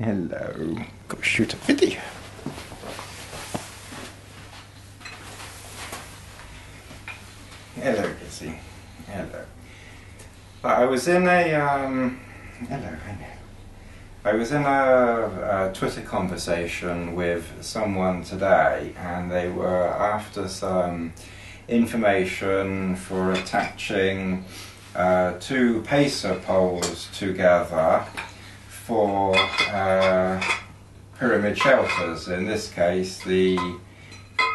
Hello, got to shoot a video. Hello, Gizzy. Hello. I was in a I was in a Twitter conversation with someone today, and they were after some information for attaching two pacer poles together for pyramid shelters. In this case, the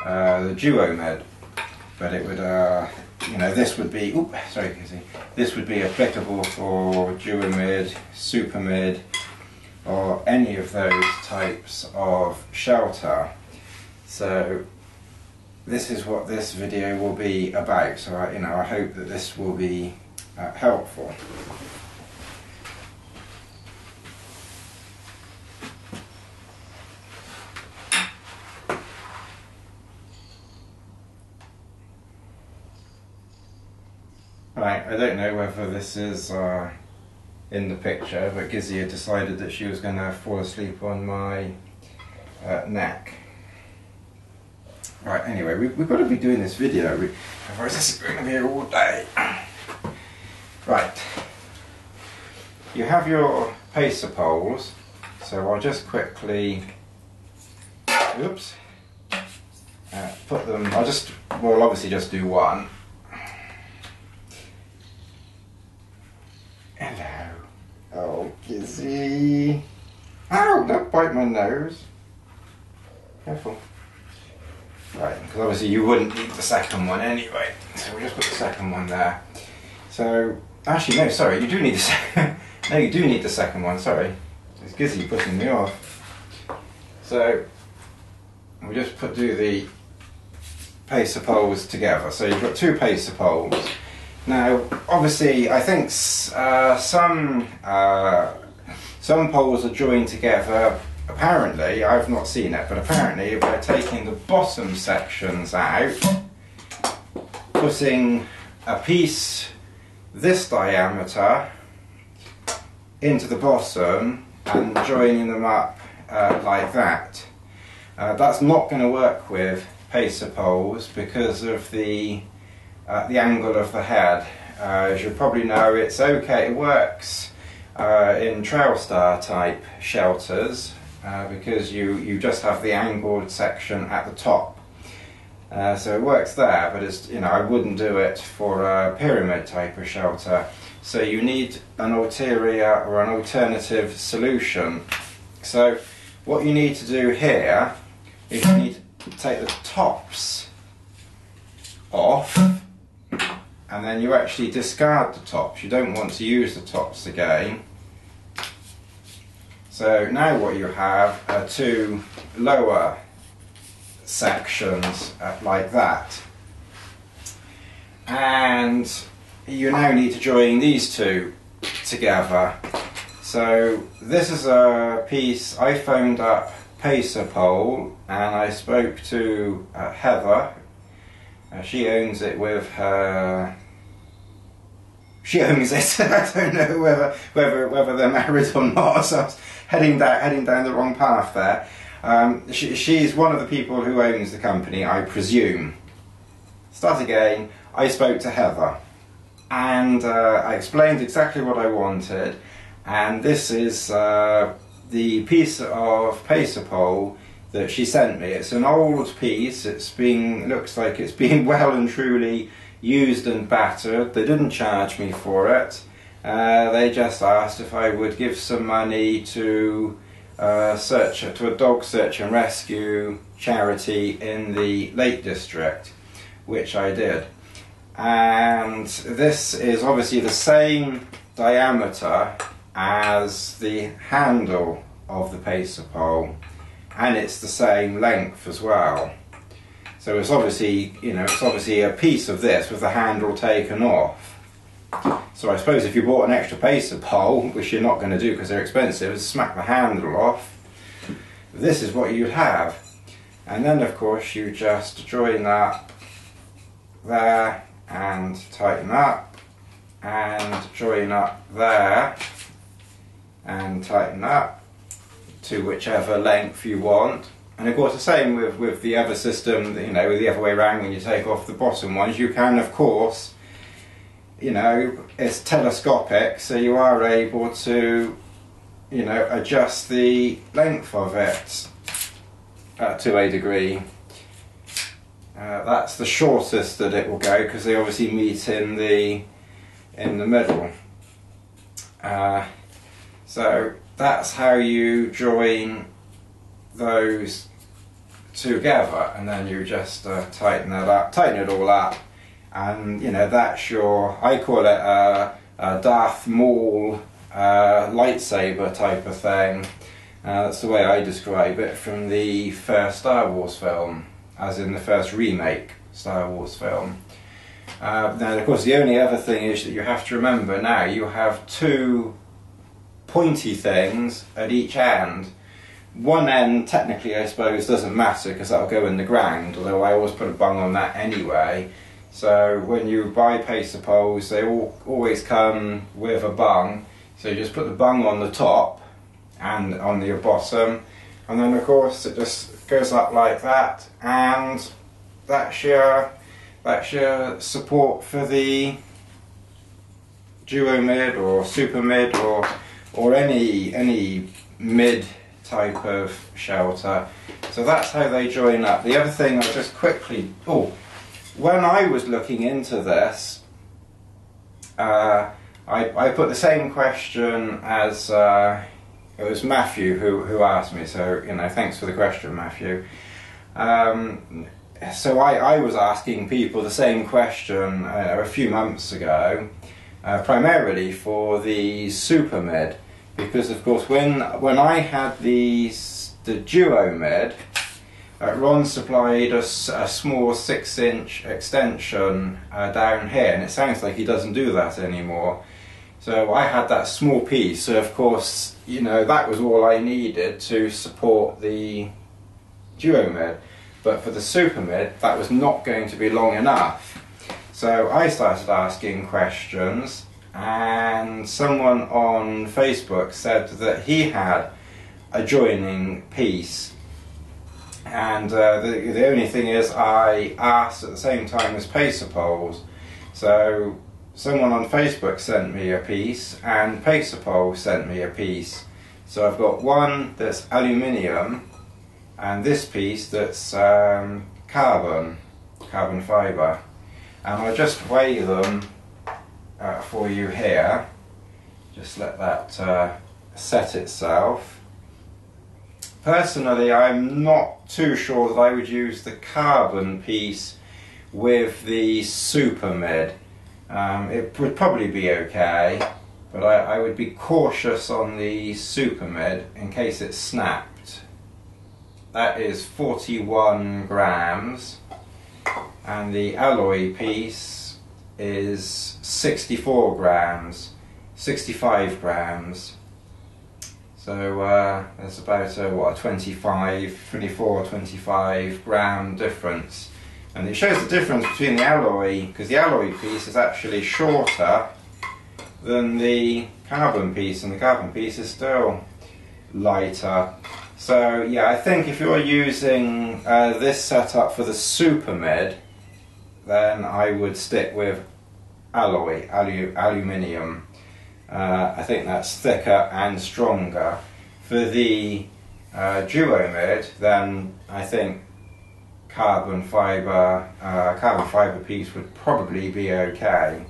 Duomid, but it would you know, this would be this would be applicable for Duomid, Supermid, or any of those types of shelter. So this is what this video will be about. So I hope that this will be helpful. Right, I don't know whether this is in the picture, but Gizzy had decided that she was going to fall asleep on my neck. Right, anyway, we've got to be doing this video, otherwise this is going to be here all day. Right, you have your pacer poles, so I'll just quickly, oops, put them, we'll obviously just do one. Hello. Oh, Gizzy. Ow, don't bite my nose. Careful. Right, because obviously you wouldn't need the second one anyway. So we'll just put the second one there. So, actually no, sorry, you do need the second. No, you do need the second one, sorry. It's Gizzy putting me off. So, we'll just do the pacer poles together. So you've got two pacer poles. Now, obviously, I think some poles are joined together. Apparently, I've not seen it, but apparently by taking the bottom sections out, putting a piece this diameter into the bottom and joining them up like that. That's not going to work with pacer poles because of the angle of the head. As you probably know, it's okay, it works in Trailstar type shelters because you just have the angled section at the top. So it works there, but it's, I wouldn't do it for a pyramid type of shelter. So you need an ulterior or an alternative solution. So what you need to do here is you need to take the tops off, and then you actually discard the tops. You don't want to use the tops again. So now what you have are two lower sections like that. And you now need to join these two together. So this is a piece I phoned up pacer pole, and I spoke to Heather. She owns it with her. She owns it. I don't know whether they're married or not. So I was heading down the wrong path there. She's one of the people who owns the company, I presume. Start again. I spoke to Heather, and I explained exactly what I wanted. And this is the piece of pacer pole that she sent me. It's an old piece. Looks like it's been well and truly used and battered. They didn't charge me for it. They just asked if I would give some money to a dog search and rescue charity in the Lake District, which I did. And this is obviously the same diameter as the handle of the pacer pole, and it's the same length as well. So it's obviously, it's obviously a piece of this with the handle taken off. So I suppose if you bought an extra pacer pole, which you're not going to do because they're expensive, smack the handle off. This is what you'd have. And then of course you just join up there and tighten up, and join up there and tighten up, to whichever length you want. And of course the same with the other system, you know, the other way around, when you take off the bottom ones, you can of course, you know, it's telescopic, so you are able to, you know, adjust the length of it to a degree. That's the shortest that it will go, because they obviously meet in the middle. So that's how you join those together, and then you just tighten it all up, and you know, that's your, I call it a Darth Maul lightsaber type of thing. That's the way I describe it from the first Star Wars film, as in the first remake Star Wars film. Now of course the only other thing is that you have to remember, now you have two pointy things at each end. One end technically I suppose doesn't matter because that'll go in the ground, although I always put a bung on that anyway. So when you buy pacer poles, they always come with a bung, so you just put the bung on the top and on your bottom, and then of course it just goes up like that, and that's your support for the Duomid or Supermid or any mid type of shelter. So that's how they join up. The other thing I'll just quickly, when I was looking into this, I put the same question as it was Matthew who asked me, so you know, thanks for the question, Matthew. So I was asking people the same question a few months ago, primarily for the Supermid, because of course when I had the Duomid, Ron supplied a small 6-inch extension down here, and it sounds like he doesn't do that anymore. So I had that small piece, so of course, you know, that was all I needed to support the Duomid. But for the Supermid, that was not going to be long enough. So I started asking questions, and someone on Facebook said that he had a joining piece. And the only thing is, I asked at the same time as pacer poles. So someone on Facebook sent me a piece, and pacer pole sent me a piece. So I've got one that's aluminium, and this piece that's carbon fibre. And I'll just weigh them for you here. Just let that set itself. Personally, I'm not too sure that I would use the carbon piece with the Supermid. It would probably be okay, but I would be cautious on the Supermid in case it snapped. That is 41 grams, and the alloy piece is 65 grams. So there's about a 24-25 gram difference, and it shows the difference between the alloy, because the alloy piece is actually shorter than the carbon piece, and the carbon piece is still lighter. So yeah, I think if you're using this setup for the Supermid, then I would stick with alloy, aluminium. I think that's thicker and stronger. For the Duomid, then I think carbon fibre piece would probably be okay.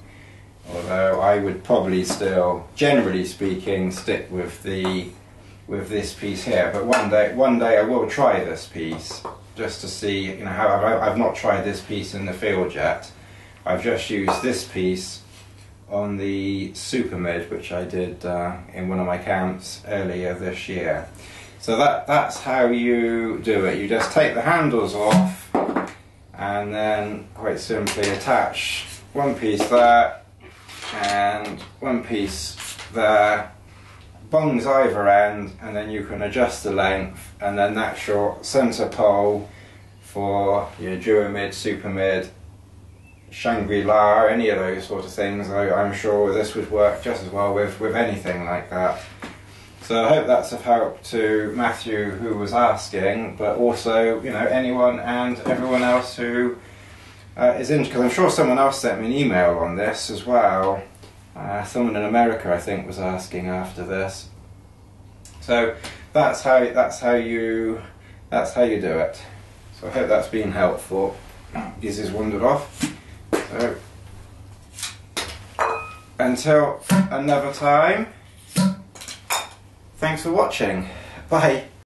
Although I would probably still, generally speaking, stick with this piece here. But one day I will try this piece just to see, you know, how I've not tried this piece in the field yet. I've just used this piece on the Supermid, which I did in one of my camps earlier this year. So that's how you do it. You just take the handles off and then quite simply attach one piece there and one piece there, bungs either end, and then you can adjust the length, and then that's your centre pole for your Duomid, Supermid, Shangri-La, any of those sort of things. I'm sure this would work just as well with anything like that. So I hope that's of help to Matthew, who was asking, but also, you know, anyone and everyone else who is interested, because I'm sure someone else sent me an email on this as well. Someone in America, I think, was asking after this. So that's how you do it. So I hope that's been helpful. This is wandered off. So until another time, thanks for watching. Bye.